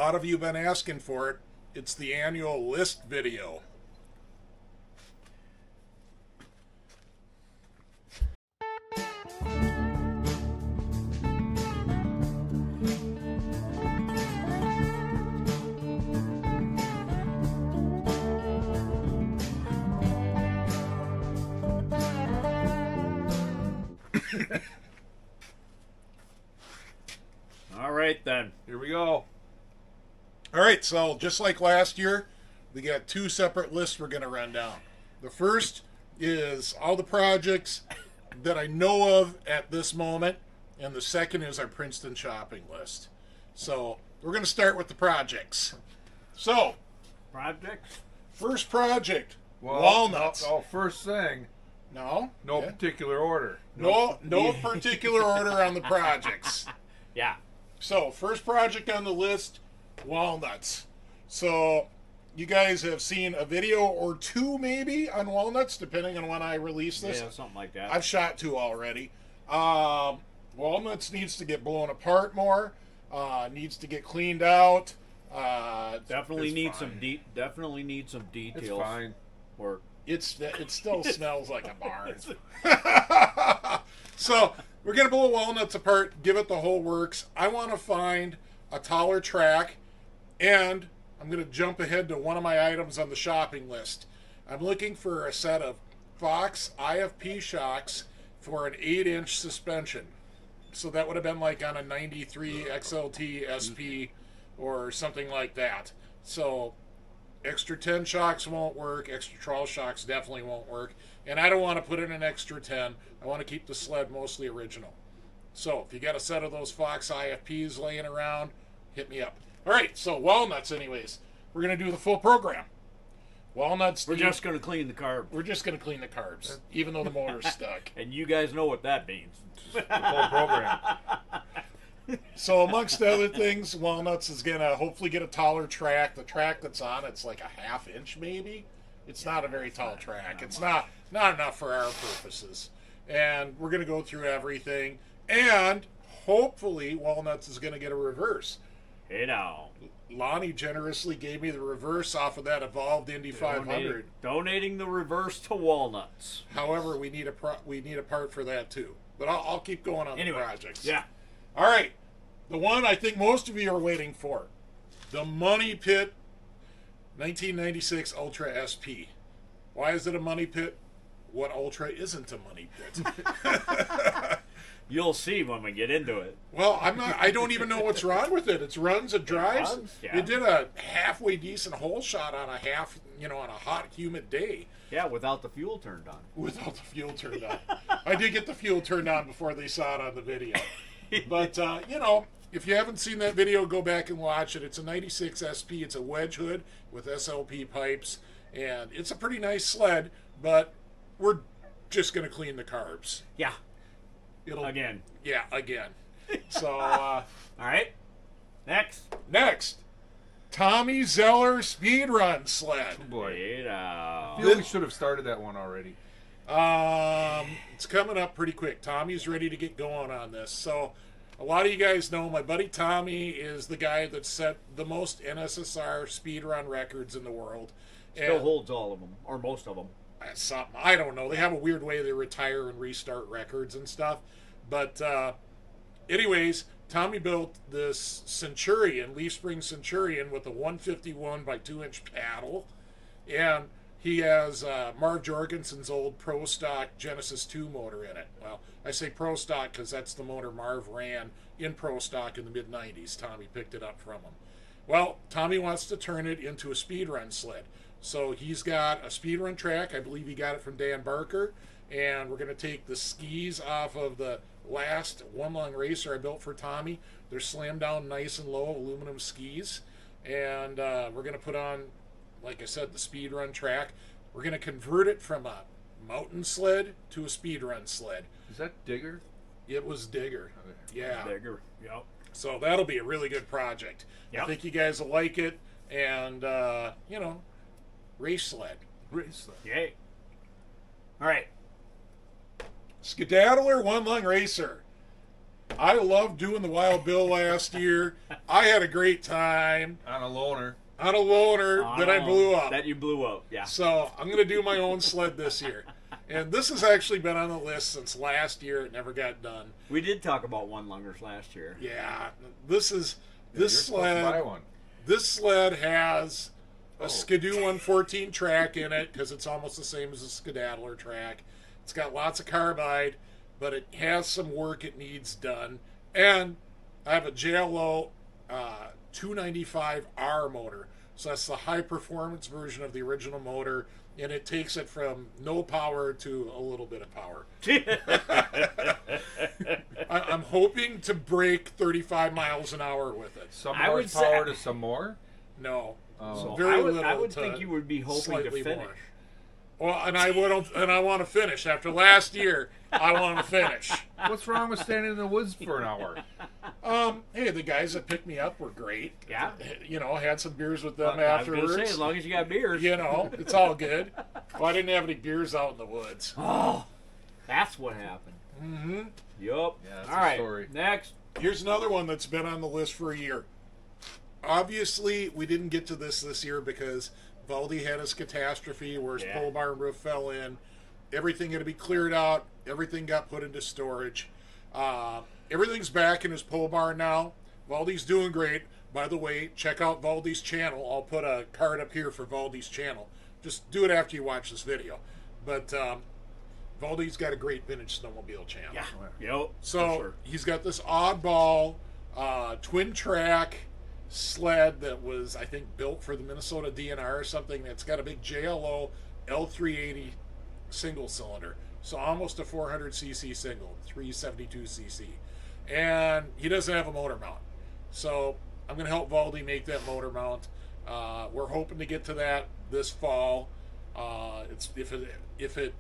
lot of you have been asking for it. It's the annual list video. All right, then. Here we go. All right, so just like last year, we got two separate lists we're going to run down. The first is all the projects that I know of at this moment, and the second is our Princeton shopping list. So we're going to start with the projects. So, Projects? first project, Well, walnuts. First thing, No? no Yeah. particular order. No particular order on the projects. Yeah. So, first project on the list, walnuts. So, you guys have seen a video or two maybe on walnuts, depending on when I release this. Yeah, something like that. I've shot two already. Walnuts needs to get blown apart more. Needs to get cleaned out. definitely it's need fine. definitely need some details. It's fine. Work. It still smells like a barn. So we're gonna blow walnuts apart, give it the whole works. I want to find a taller track, and I'm gonna jump ahead to one of my items on the shopping list. I'm looking for a set of Fox IFP shocks for an 8-inch suspension. So that would have been like on a 93 XLT SP or something like that. So extra 10 shocks won't work. Extra trawl shocks definitely won't work. And I don't want to put in an extra 10. I want to keep the sled mostly original. So if you got a set of those Fox IFPs laying around, hit me up. All right, so walnuts anyways. We're going to do the full program. Walnuts. We're just going to clean the carb. We're just going to clean the carbs, even though the motor's stuck. And you guys know what that means. The whole program. So amongst other things, walnuts is going to hopefully get a taller track. The track that's on, it's like a 1/2 inch maybe. It's not a very tall track. It's not enough for our purposes. And we're going to go through everything. And hopefully walnuts is going to get a reverse. Hey now. Lonnie generously gave me the reverse off of that Evolved Indy 500. Donating the reverse to walnuts. However, we need a part for that too. But I'll keep going on the projects. Yeah. All right. The one I think most of you are waiting for. The Money Pit 1996 Ultra SP. Why is it a Money Pit? What Ultra isn't a Money Pit? You'll see when we get into it. Well, I don't even know what's wrong with it. It runs, it drives. Yeah. It did a halfway decent hole shot on on a hot, humid day. Yeah, without the fuel turned on. Without the fuel turned on. I did get the fuel turned on before they saw it on the video. But, if you haven't seen that video, go back and watch it. It's a 96 SP. It's a wedge hood with SLP pipes. And it's a pretty nice sled, but we're just going to clean the carbs. Yeah. Again. Yeah, again. So, all right. Next, Tommy Zeller speed run sled. Oh boy. Hey now. I feel we should have started that one already. It's coming up pretty quick. Tommy's ready to get going on this. So, a lot of you guys know my buddy Tommy is the guy that set the most NSSR speed run records in the world. Still holds all of them, or most of them. That's something. I don't know. They have a weird way they retire and restart records and stuff. But anyways, Tommy built this Centurion, Leaf Spring Centurion, with a 151 by 2-inch paddle. And he has Marv Jorgensen's old Pro Stock Genesis 2 motor in it. Well, I say Pro Stock because that's the motor Marv ran in Pro Stock in the mid-90s. Tommy picked it up from him. Well, Tommy wants to turn it into a speed run sled. So he's got a speedrun track. I believe he got it from Dan Barker. And we're going to take the skis off of the last One Long Racer I built for Tommy. They're slammed down nice and low aluminum skis. And we're going to put on, like I said, the speedrun track. We're going to convert it from a mountain sled to a speedrun sled. Is that Digger? It was Digger. Okay. Yeah. Digger. Yep. So that'll be a really good project. Yep. I think you guys will like it. And, race sled. Race sled. Yay. All right. Skedaddler One Lung Racer. I loved doing the Wild Bill last year. I had a great time On a loner. on a loner that I blew up. That you blew up, yeah. So I'm going to do my own sled this year. And this has actually been on the list since last year. It never got done. We did talk about one-lungers last year. Yeah, this You're supposed to buy one. This sled has a Skidoo 114 track in it because it's almost the same as a Skedaddler track. It's got lots of carbide, but it has some work it needs done. And I have a JLO 295R motor. So that's the high performance version of the original motor, and it takes it from no power to a little bit of power. I'm hoping to break 35 miles an hour with it. Some I would horsepower say- to some more. No. Oh. So I very would, little. I would to think you would be hoping to slightly finish. more. Well, and I want to finish. After last year, I want to finish. What's wrong with standing in the woods for an hour? Hey, the guys that picked me up were great. Yeah. You know, had some beers with them I was going afterwards. to say, as long as you got beers. You know, it's all good. Well, I didn't have any beers out in the woods. Oh, that's what happened. Mm-hmm. Yup. Yeah, that's All a right, story. next. Here's another one that's been on the list for a year. Obviously, we didn't get to this year because Valdi had his catastrophe where his pole barn roof fell in. Everything had to be cleared out. Everything got put into storage. Everything's back in his pole barn now. Valdi's doing great. By the way, check out Valdi's channel. I'll put a card up here for Valdi's channel. Just do it after you watch this video. But Valdi's got a great vintage snowmobile channel. Yeah. Yep. So for sure. he's got this oddball twin track sled that was, I think, built for the Minnesota DNR or something. That's got a big JLO L380 single cylinder. So almost a 400cc single, 372cc. And he doesn't have a motor mount. So I'm going to help Valdi make that motor mount. We're hoping to get to that this fall. If it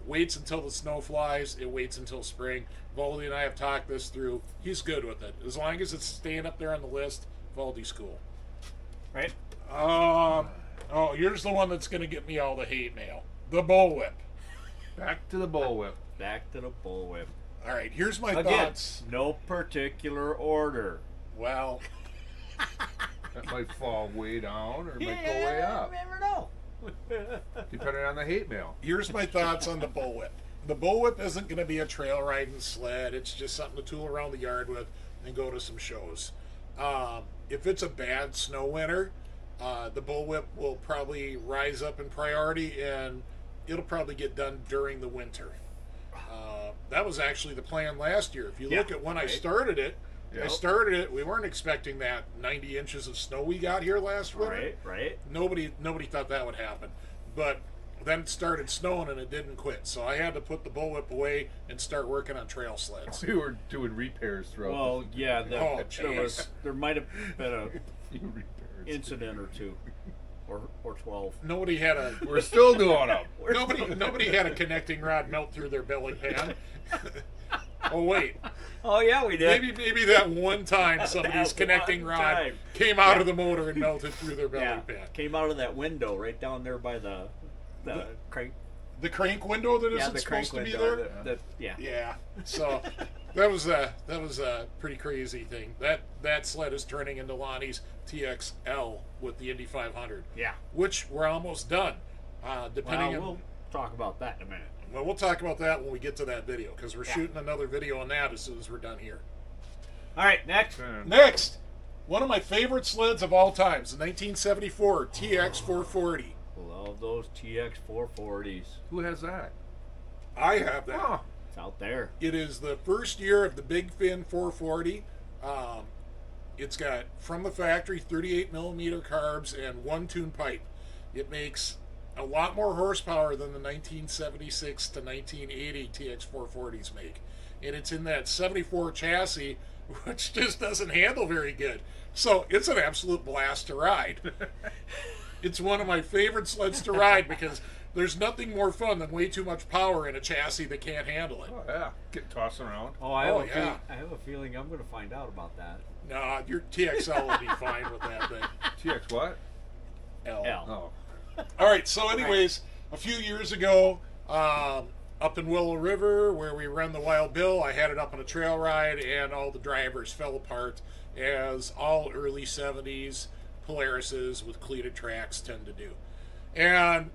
waits until the snow flies, it waits until spring. Valdi and I have talked this through. He's good with it. As long as it's staying up there on the list, Valdi's cool. Right? Here's the one that's going to get me all the hate mail. The bullwhip. Back to the bullwhip. Back to the bullwhip. All right, here's my Again, thoughts. no particular order. Well, That might fall way down or it might go way up, You never know. depending on the hate mail. here's my thoughts on the bullwhip. The bullwhip isn't going to be a trail riding sled. It's just something to tool around the yard with and go to some shows. If it's a bad snow winter, the bullwhip will probably rise up in priority and it'll probably get done during the winter. That was actually the plan last year. If you look at when I started it, we weren't expecting that 90 inches of snow we got here last winter. Right. Nobody thought that would happen. But then it started snowing and it didn't quit. So I had to put the bullwhip away and start working on trail sleds. We were doing repairs throughout. Well, yeah, jeez. there might have been a the repairs. incident or two, or 12. Nobody had a We're still doing them. nobody had a connecting rod melt through their belly pan. Oh wait, Oh yeah, we did. maybe that one time somebody's That connecting one rod time. came out of the motor and melted through their belly Yeah, pan. came out of that window right down there by the crank. The crank window that Yeah, isn't the crank supposed to be window. there. Yeah. Yeah, so that was a pretty crazy thing. That sled is turning into Lonnie's TXL with the Indy 500. Yeah. Which we're almost done. Depending Well, we'll talk about that in a minute. Well, we'll talk about that when we get to that video because we're shooting another video on that as soon as we're done here. All right, next. Next, one of my favorite sleds of all times, the 1974 TX 440. Love those TX 440s. Who has that? I have that. Oh, It's out there. It is the first year of the Big Fin 440. It's got from the factory 38 millimeter carbs and one tune pipe. It makes a lot more horsepower than the 1976 to 1980 TX 440s make. And it's in that 74 chassis, which just doesn't handle very good. So it's an absolute blast to ride. It's one of my favorite sleds to ride because there's nothing more fun than way too much power in a chassis that can't handle it. oh yeah. Get tossing around. Oh, I have, Oh, a yeah. I have a feeling I'm going to find out about that. Nah, your TXL will be fine with that thing. TX what? L. L. Oh. All right, so anyways, a few years ago, up in Willow River, where we run the Wild Bill, I had it up on a trail ride, and all the drivers fell apart, as all early 70s Polarises with cleated tracks tend to do. And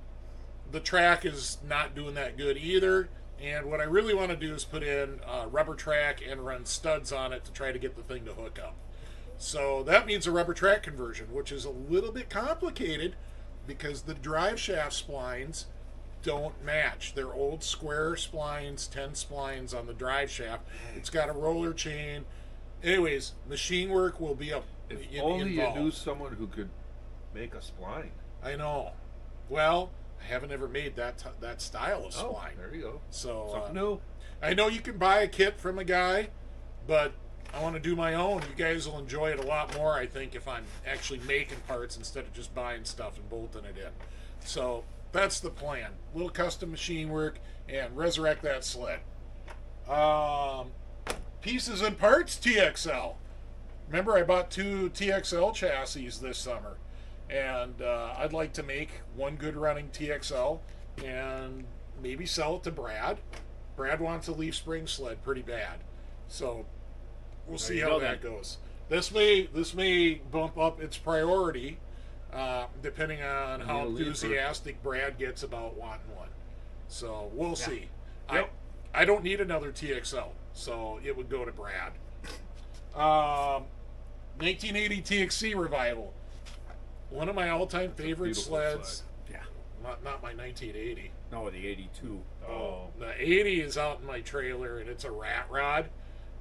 the track is not doing that good either. And what I really want to do is put in a rubber track and run studs on it to try to get the thing to hook up. So that means a rubber track conversion, which is a little bit complicated because the drive shaft splines don't match. They're old square splines, 10 splines on the drive shaft. It's got a roller chain. Anyways, machine work will be If only involved. you knew someone who could make a spline. I know. Well, I haven't ever made that style of Oh, spline. there you go. So Something new. I know you can buy a kit from a guy, but I want to do my own. You guys will enjoy it a lot more, I think, if I'm actually making parts instead of just buying stuff and bolting it in. So that's the plan. Little custom machine work and resurrect that sled. Pieces and parts TXL. Remember, I bought 2 TXL chassis this summer, and I'd like to make one good running TXL and maybe sell it to Brad. Brad wants a leaf spring sled pretty bad, so we'll see how that goes. This may bump up its priority depending on how enthusiastic Brad gets about wanting one. So we'll see. Yep. I don't need another TXL, so it would go to Brad. 1980 TXC revival. One of my all-time favorite sleds. Yeah. Not my 1980. No, the 82. Oh, the 80 is out in my trailer, and it's a rat rod,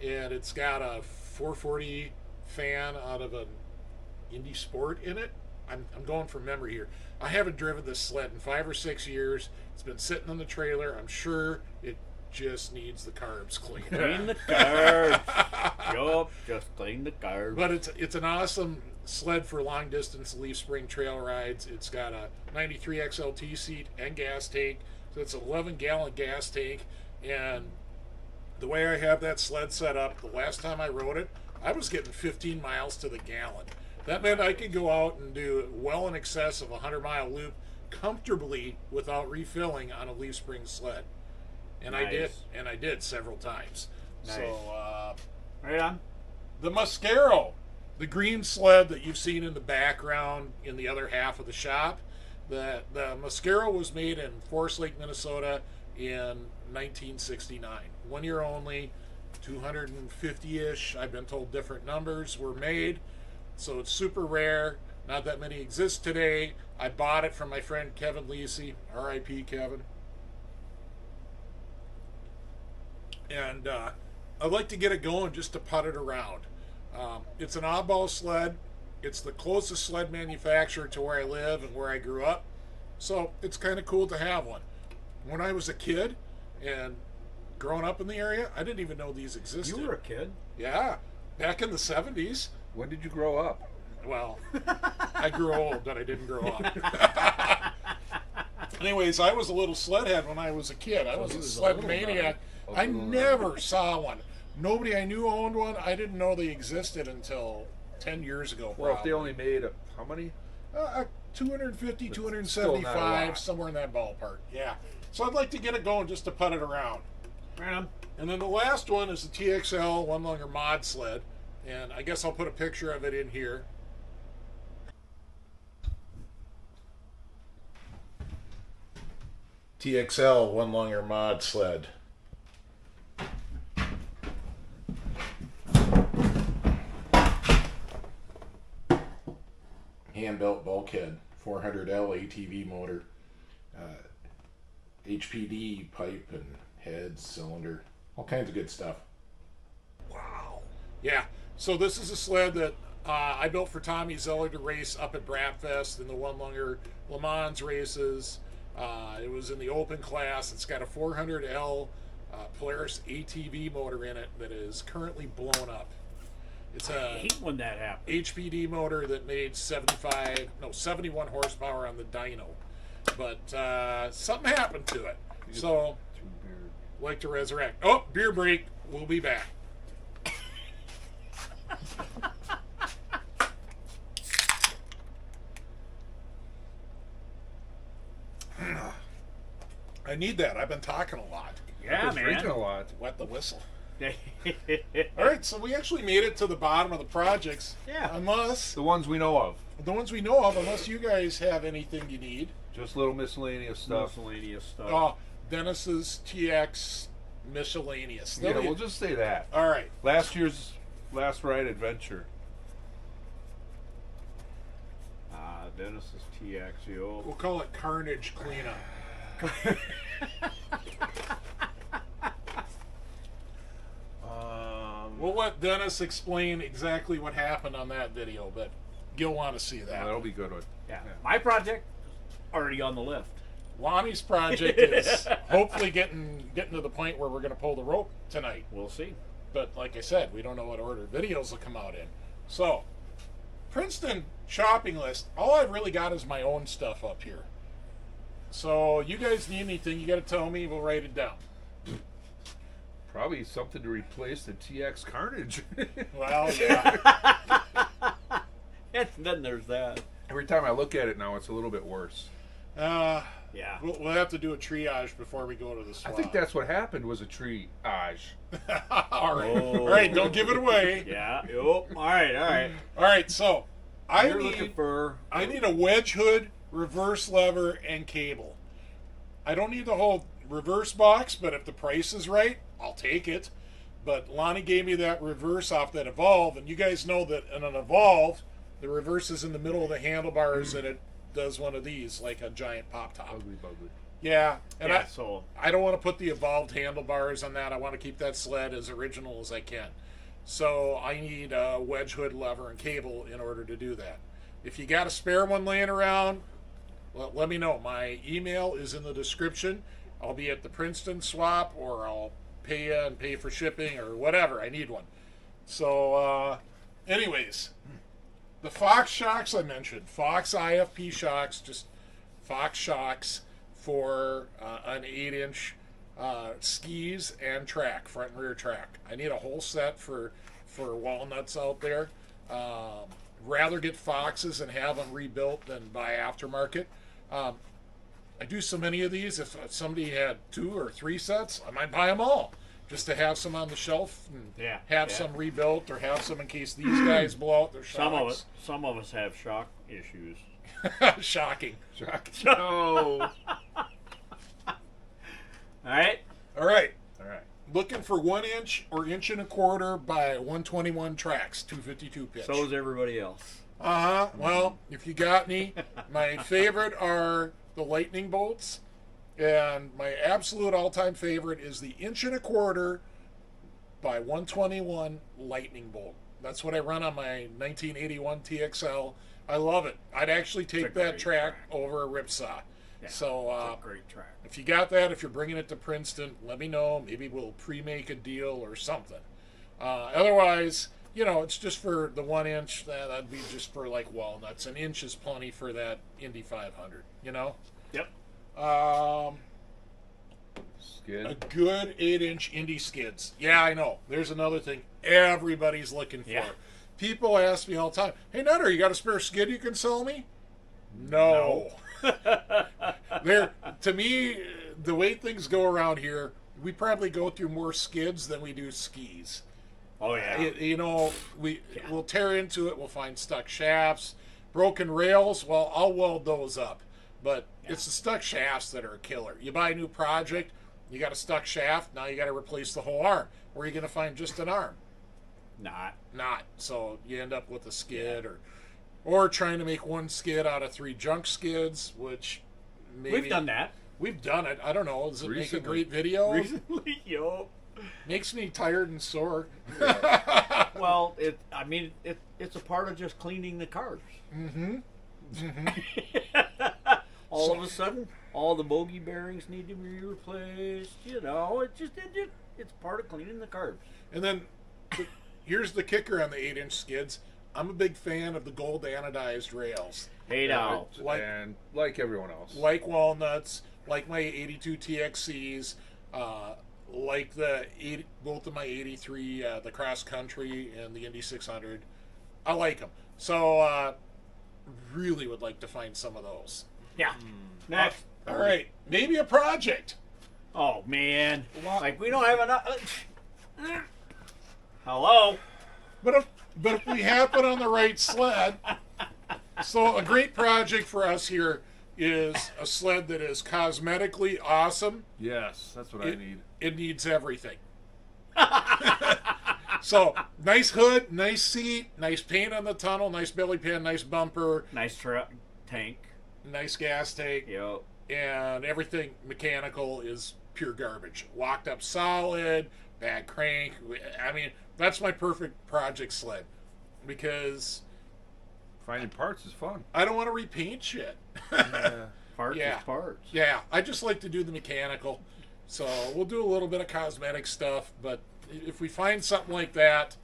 and it's got a 440 fan out of an Indy Sport in it. I'm going from memory here. I haven't driven this sled in 5 or 6 years. It's been sitting in the trailer. I'm sure it just needs the carbs cleaned. Clean the carbs. Yup, just clean the carbs. But it's an awesome sled for long distance leaf spring trail rides. It's got a 93 XLT seat and gas tank. So it's an 11-gallon gas tank. And the way I have that sled set up, the last time I rode it, I was getting 15 miles to the gallon. That meant I could go out and do well in excess of a 100-mile loop comfortably without refilling on a leaf spring sled. And Nice. I did several times. Nice. So Right on. the Mascaro, the green sled that you've seen in the background in the other half of the shop, the Mascaro was made in Forest Lake, Minnesota in 1969. 1 year only, 250-ish, I've been told different numbers, were made. So it's super rare. Not that many exist today. I bought it from my friend Kevin Lisi, R.I.P. Kevin. And I'd like to get it going just to put it around. It's an oddball sled. It's the closest sled manufacturer to where I live and where I grew up. So it's kind of cool to have one. When I was a kid and growing up in the area, I didn't even know these existed. You were a kid. Yeah, back in the 70s. When did you grow up? Well, I grew old, but I didn't grow up. Anyways, I was a little sled head when I was a kid. I was a sled maniac. I never saw one. Nobody I knew owned one. I didn't know they existed until 10 years ago. Well, if they only made how many? 250, Still not a 275, lot. somewhere in that ballpark. Yeah. So I'd like to get it going just to put it around. Right on. And then the last one is the TXL one longer mod sled. And I guess I'll put a picture of it in here. TXL one longer mod sled. Hand-built bulkhead, 400L ATV motor, HPD pipe and head, cylinder, all kinds of good stuff. Wow. Yeah, so this is a sled that I built for Tommy Zeller to race up at Bratfest in the one longer Le Mans races. It was in the open class. It's got a 400L Polaris ATV motor in it that is currently blown up. It's I a hate when that happens. HPD motor that made 71 horsepower on the dyno. But something happened to it. So, like to resurrect. Oh, beer break. We'll be back. I I need that. I've been talking a lot. Yeah, Been drinking a lot. Wet the whistle. All right, so we actually made it to the bottom of the projects. Yeah. Unless The ones we know of. the ones we know of, unless you guys have anything you need. Just little miscellaneous stuff. Miscellaneous stuff. Oh, Dennis's TX miscellaneous. Yeah, we'll just say that. All right. Last year's last ride adventure. Dennis's TX. We'll call it Carnage Cleanup. We'll let Dennis explain exactly what happened on that video, but you'll want to see that. That'll be a good one. Yeah. My project already on the lift. Lonnie's project is hopefully getting to the point where we're going to pull the rope tonight. We'll see. But like I said, we don't know what order videos will come out in. So, Princeton shopping list. All I've really got is my own stuff up here. So, you guys need anything, you got to tell me. We'll write it down. Probably something to replace the TX Carnage. Well, yeah. And then there's that. Every time I look at it now, it's a little bit worse. Yeah. We'll have to do a triage before we go to the swap. I think that's what happened, was a triage. All right. Oh. All right, don't give it away. Yeah. All right. All right, so You're looking for. I need a wedge hood, reverse lever, and cable. I don't need the whole reverse box, but if the price is right, I'll take it. But Lonnie gave me that reverse off that Evolve, and you guys know that in an Evolve, the reverse is in the middle of the handlebars, and it does one of these, like a giant pop top. Ugly bugly. Yeah, and Yeah, so I don't want to put the evolved handlebars on that. I want to keep that sled as original as I can. So I need a wedge hood, lever, and cable in order to do that. If you got a spare one laying around, let me know. My email is in the description. I'll be at the Princeton swap, or I'll pay you and pay for shipping or whatever. I need one. So, anyways, the Fox shocks I mentioned. Fox IFP shocks, just Fox shocks for an 8-inch skis and track, front and rear track. I need a whole set for walnuts out there. Rather get Foxes and have them rebuilt than buy aftermarket. I do so many of these. If somebody had 2 or 3 sets, I might buy them all just to have some on the shelf and have some rebuilt, or have some in case these guys blow out their shocks. Some of us have shock issues. Shocking. No. All right. All right. Looking for 1-inch or 1.25" by 121 tracks, 252 pitch. So is everybody else. Well, if you got any, my favorite are the lightning bolts, and my absolute all-time favorite is the 1.25" by 121 lightning bolt. That's what I run on my 1981 TXL. I love it. I'd actually take that track over a ripsaw. Yeah, so it's a great track. if you got that, if you're bringing it to Princeton, let me know. Maybe we'll pre-make a deal or something. Otherwise, it's just for the 1-inch. That'd be just for like walnuts. An inch is plenty for that Indy 500. Yep. Skid. A good 8-inch Indy skids. Yeah, I know. There's another thing everybody's looking for. Yeah. People ask me all the time, "Hey, Nutter, you got a spare skid you can sell me?" No. To me, the way things go around here, we probably go through more skids than we do skis. Oh yeah. We'll tear into it. We'll find stuck shafts, broken rails. Well, I'll weld those up. But it's the stuck shafts that are a killer. You buy a new project, you got a stuck shaft. Now you got to replace the whole arm. Where are you going to find just an arm? Not. So you end up with a skid, or trying to make one skid out of 3 junk skids, which maybe We've done that. We've done it. I don't know. Does it make a Recently. great video? Recently, yo. Makes me tired and sore. Well, it's a part of just cleaning the cars. Mm-hmm. All of a sudden, all the bogey bearings need to be replaced. It's part of cleaning the cars. And then here's the kicker on the 8-inch skids. I'm a big fan of the gold anodized rails. Hey now. And like everyone else. Like walnuts, like my 82 TXCs, like both of my 83, the cross country and the Indy 600. I like them. So, really would like to find some of those. Yeah. Next. All right. Maybe a project. Oh man, like we don't have enough. Hello. But if we happen on the right sled, so a great project for us here is a sled that is cosmetically awesome. Yes, that's what I need. It needs everything. So nice hood, nice seat, nice paint on the tunnel, nice belly pan, nice bumper, Nice tank. nice gas tank, Yep. and everything mechanical is pure garbage. Locked up solid, bad crank. I mean, that's my perfect project sled because Finding parts is fun. I don't want to repaint shit. Yeah. Parts Yeah. is parts. Yeah, I just like to do the mechanical. So we'll do a little bit of cosmetic stuff, but if we find something like that,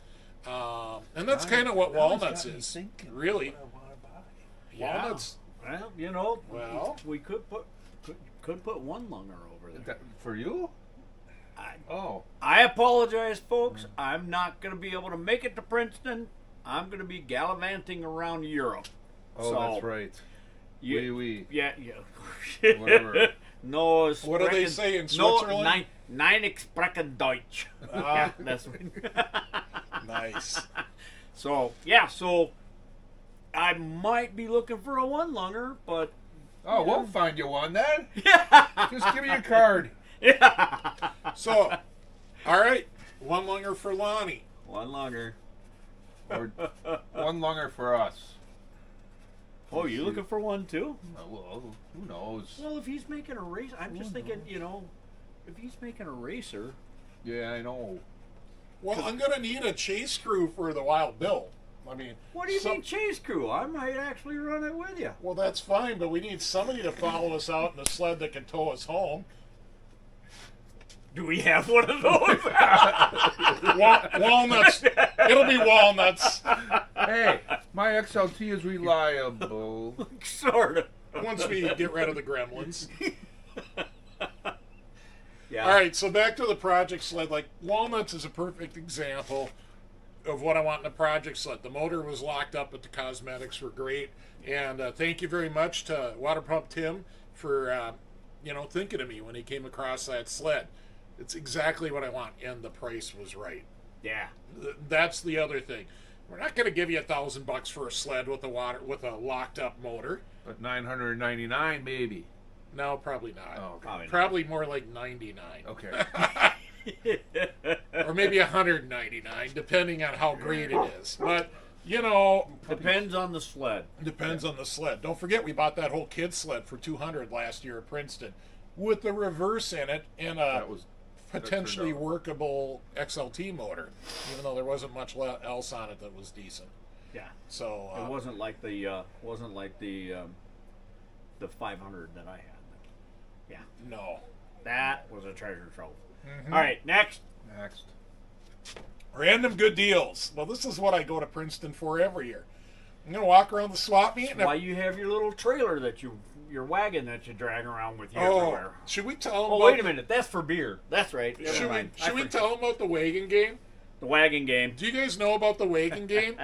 and that's kind of what walnuts is, really. Yeah. Walnuts. Well, you know, Well. we could put one lunger over there. For you? Oh. I apologize, folks. I'm not going to be able to make it to Princeton. I'm going to be gallivanting around Europe. Oh, So, that's right. You, Yeah, Whatever. No, What do they say in no, Switzerland? Nein sprechen Deutsch. Yeah, that's Nice. So, yeah, so I might be looking for a one-lunger, but... Oh, we'll find you one then. Yeah. Just give me your card. Yeah. So, all right, one lunger for Lonnie. One-lunger. Or one lunger for us. Oh, you looking for one, too? Well, who knows? Well, if he's making a race, I'm just thinking, you know, if he's making a racer... Yeah, I know. Well, I'm going to need a chase crew for the Wild Bill. I mean, What do you mean chase crew? I might actually run it with you. Well, that's fine, but we need somebody to follow us out in a sled that can tow us home. Do we have one of those? Walnuts. It'll be walnuts. Hey, my XLT is reliable. Sort of. Once we get rid of the gremlins. Yeah. All right, so back to the project sled. Like, walnuts is a perfect example of what I want in a project sled. The motor was locked up, but the cosmetics were great. And thank you very much to Water Pump Tim for, thinking of me when he came across that sled. It's exactly what I want, and the price was right. Yeah. That's the other thing. We're not going to give you $1,000 for a sled with a locked up motor. But $999 maybe. No, probably not. Oh, okay. Probably more like 99. Okay. Or maybe 199, depending on how great it is. But Depends on the sled. depends on the sled. Don't forget, we bought that whole kid sled for $200 last year at Princeton, with the reverse in it and a potentially workable XLT motor, even though there wasn't much else on it that was decent. Yeah. So It wasn't like the 500 that I had. Yeah. no. That was a treasure trove. Mm-hmm. All right, next. Random good deals. Well, this is what I go to Princeton for every year. I'm gonna walk around the swap meet. Why you have your little trailer your wagon that you drag around with you Oh, everywhere. should we tell them? Oh, wait a minute. That's for beer. That's right. Never Should mind. we tell them about the wagon game? The wagon game. Do you guys know about the wagon game?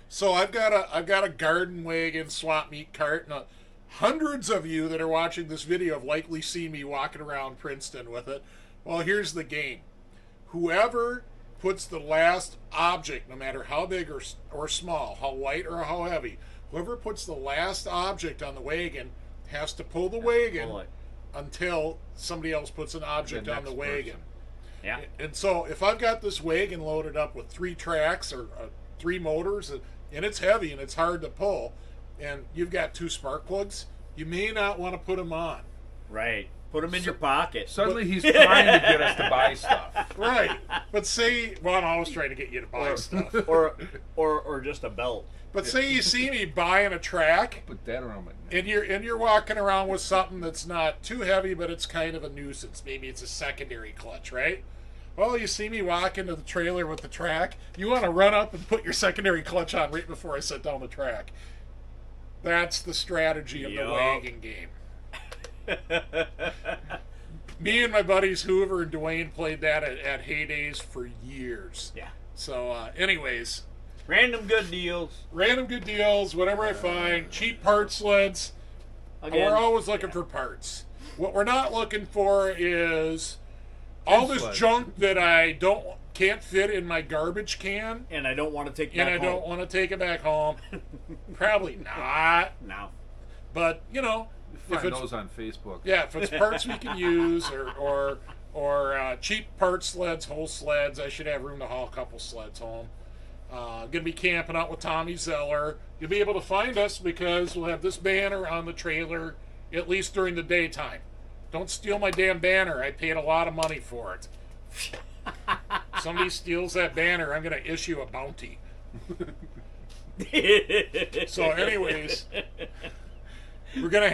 So I've got a garden wagon swap meet cart, and hundreds of you that are watching this video have likely seen me walking around Princeton with it. Well, here's the game. Whoever puts the last object, no matter how big or small, how light or how heavy, whoever puts the last object on the wagon has to pull the wagon until somebody else puts an object on the wagon. Yeah. And so if I've got this wagon loaded up with 3 tracks or 3 motors, and it's heavy and it's hard to pull, and you've got 2 spark plugs, you may not want to put them on. Right. Put them in your pocket. Suddenly he's trying to get us to buy stuff. Right. But I'm always trying to get you to buy stuff. or just a belt. But say you see me buying a track, Put that around my neck. and you're walking around with something that's not too heavy, but it's kind of a nuisance. Maybe it's a secondary clutch, right? Well, you see me walking to the trailer with the track, you want to run up and put your secondary clutch on right before I set down the track. That's the strategy of the wagon game. Me and my buddies Hoover and Dwayne played that at Heydays for years. Yeah. So, anyways, Random good deals. Whatever I find, cheap part sleds. Again, We're always looking for parts. What we're not looking for is all this sleds. junk that I can't fit in my garbage can, And I don't want to take it and back I don't home. want to take it back home. Probably not. No. But you know, if Find it's those on Facebook. yeah, if it's parts we can use or cheap part sleds, whole sleds, I should have room to haul a couple sleds home. Gonna be camping out with Tommy Zeller. You'll be able to find us because we'll have this banner on the trailer at least during the daytime. Don't steal my damn banner. I paid a lot of money for it. Somebody steals that banner, I'm gonna issue a bounty. So, anyways, we're gonna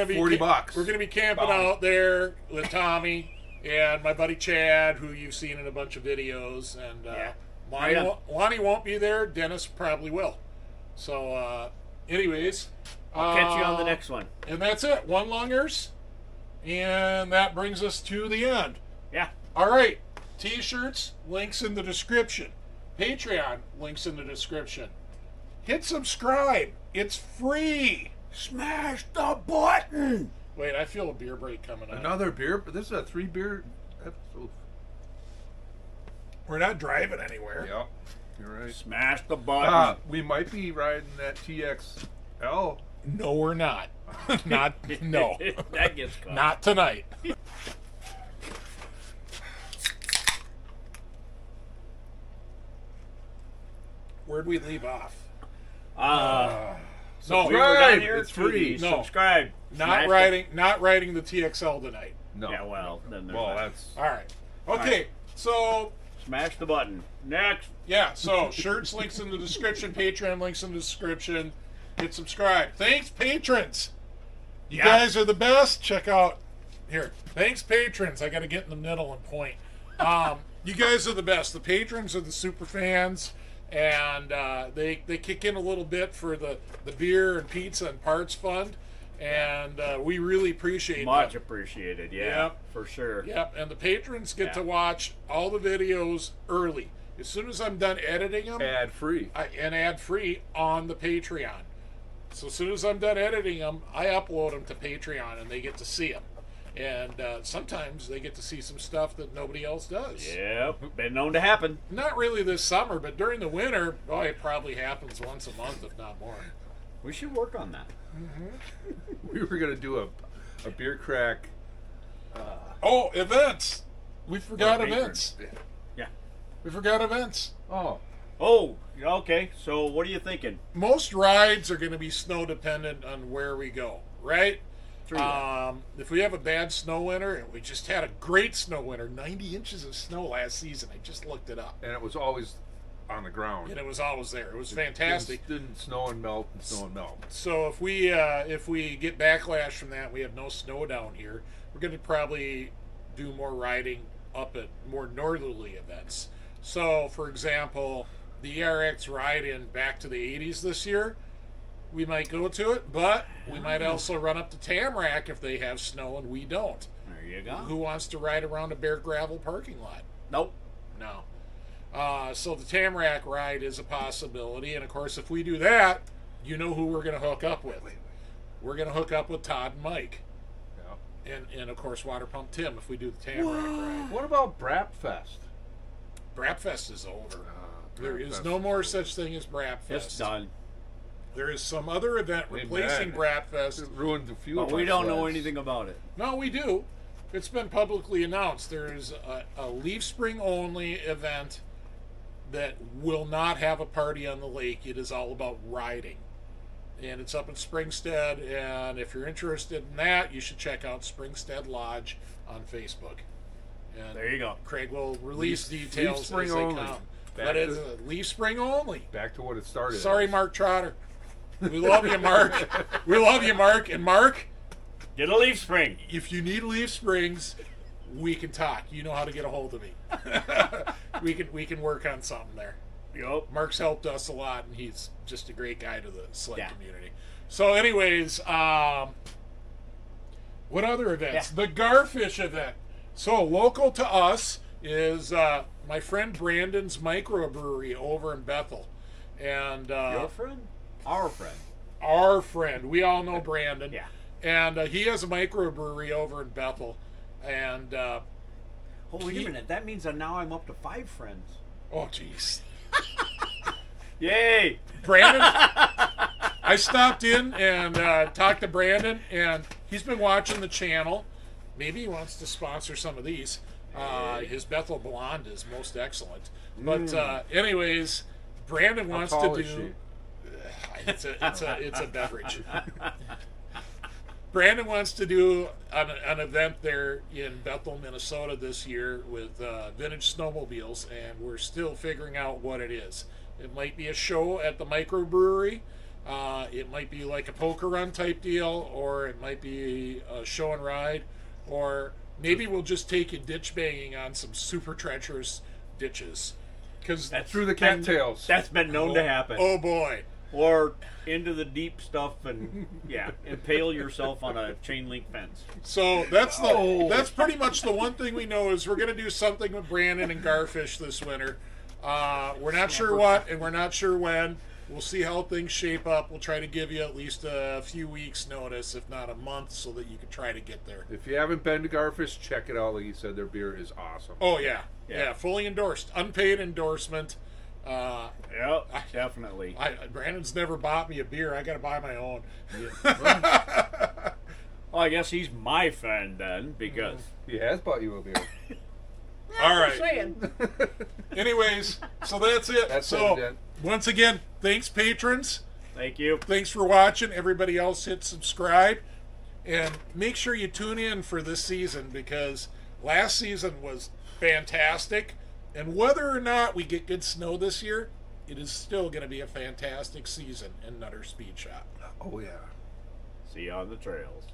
be $40. We're gonna be camping Bounty. out there with Tommy and my buddy Chad, who you've seen in a bunch of videos, and Lonnie won't be there. Dennis probably will. So, anyways, I'll catch you on the next one. and that's it. One lungers, and that brings us to the end. Yeah. All right, T-shirts, links in the description. Patreon, links in the description. Hit subscribe. It's free. Smash the button. Wait, I feel a beer break coming up. Another beer, but this is a 3-beer episode. We're not driving anywhere. Yep, you're right. Smash the button. We might be riding that TXL. No, we're not. No. That gets caught. Not tonight. Where'd we leave off? No, we were down Subscribe. here It's to free. the No. Subscribe. not riding the TXL tonight. No. Yeah, well, then there's Well, that. that's All right. Okay. So Smash the button. Next. yeah. So shirts links in the description. Patreon links in the description. Hit subscribe. Thanks, patrons. You guys are the best. Check out here. Thanks, patrons. I got to get in the middle and point. You guys are the best. The patrons are the super fans, and they kick in a little bit for the beer and pizza and parts fund, and we really appreciate Much them. appreciated. Yeah, Yep. for sure. Yep, and the patrons get Yeah. to watch all the videos early. As soon as I'm done editing them, ad free. and ad free on the Patreon. So as soon as I'm done editing them, I upload them to Patreon, and they get to see them. And sometimes they get to see some stuff that nobody else does. Yep. Been known to happen. Not really this summer, but during the winter, it probably happens once a month, if not more. We should work on that. We were gonna do a beer crack. Oh, events! We forgot Or events. Yeah. We forgot events. Oh, Oh, okay. So what are you thinking? Most rides are going to be snow dependent on where we go, right? True that. If we have a bad snow winter, and we just had a great snow winter, 90 inches of snow last season. I just looked it up, and it was always on the ground. and it was always there. It was fantastic. It didn't snow and melt and snow and melt. So if we get backlash from that, we have no snow down here. We're going to probably do more riding up at more northerly events. So, for example, the ERX ride-in back to the 80s this year, we might go to it, but we might also run up to Tamarack if they have snow and we don't. There you go. Who wants to ride around a bare gravel parking lot? Nope. No. So the Tamarack ride is a possibility, and of course, if we do that, you know who we're going to hook up with. We're going to hook up with Todd and Mike, Yeah. and of course, Water Pump Tim if we do the Tamarack ride. What about Brapfest? Brapfest is over. There is Brapfest no more is such thing as Brapfest. It's done. There is some other event replacing Brapfest. It ruined a few. But of we my don't know sleds. anything about it. No, we do. It's been publicly announced. There is a Leaf Spring only event that will not have a party on the lake. It is all about riding. And it's up in Springstead. And if you're interested in that, you should check out Springstead Lodge on Facebook. And There you go. Craig will release details Leaf Spring as they only. come. Back But to- it's a Leaf Spring only. Back to what it started. Sorry, as. Mark Trotter. We love you, Mark. We love you, Mark. And Mark, Get a leaf spring. if you need Leaf Springs, we can talk. You know how to get a hold of me. we can work on something there. Yup. Mark's helped us a lot, and he's just a great guy to the sled Yeah. community. So, anyways, what other events? Yeah. The Garfish event. So, local to us is my friend Brandon's microbrewery over in Bethel, and Your friend? Our friend. our friend. We all know Brandon. Yeah. And he has a microbrewery over in Bethel. And Oh, wait a minute. That means that now I'm up to 5 friends. oh, jeez. Yay! Brandon, I stopped in and talked to Brandon, and he's been watching the channel. Maybe he wants to sponsor some of these. His Bethel Blonde is most excellent. But anyways, Brandon wants How tall to is do. she? It's a beverage. Brandon wants to do an event there in Bethel, Minnesota this year with vintage snowmobiles, and we're still figuring out what it is. It might be a show at the microbrewery. It might be like a poker run type deal, or it might be a show and ride, or maybe we'll just take you ditch banging on some super treacherous ditches. Because Through the cattails. That's been known to happen. oh boy. Or into the deep stuff and, impale yourself on a chain link fence. So that's pretty much the one thing we know is we're going to do something with Brandon and Garfish this winter. We're not sure what, and we're not sure when. We'll see how things shape up. We'll try to give you at least a few weeks notice, if not a month, so that you can try to get there. If you haven't been to Garfish, check it out. Like you said, their beer is awesome. Oh, yeah, fully endorsed. Unpaid endorsement. Yep, definitely. Brandon's never bought me a beer. I got to buy my own. Well, I guess he's my fan then, because... He has bought you a beer. All right. Saying. Anyways, so that's it. That's so, it, once again, thanks, patrons. Thank you. Thanks for watching. Everybody else, hit subscribe. And make sure you tune in for this season, because last season was fantastic. And whether or not we get good snow this year, it is still going to be a fantastic season in Nutter Speed Shop. Oh, yeah. See you on the trails.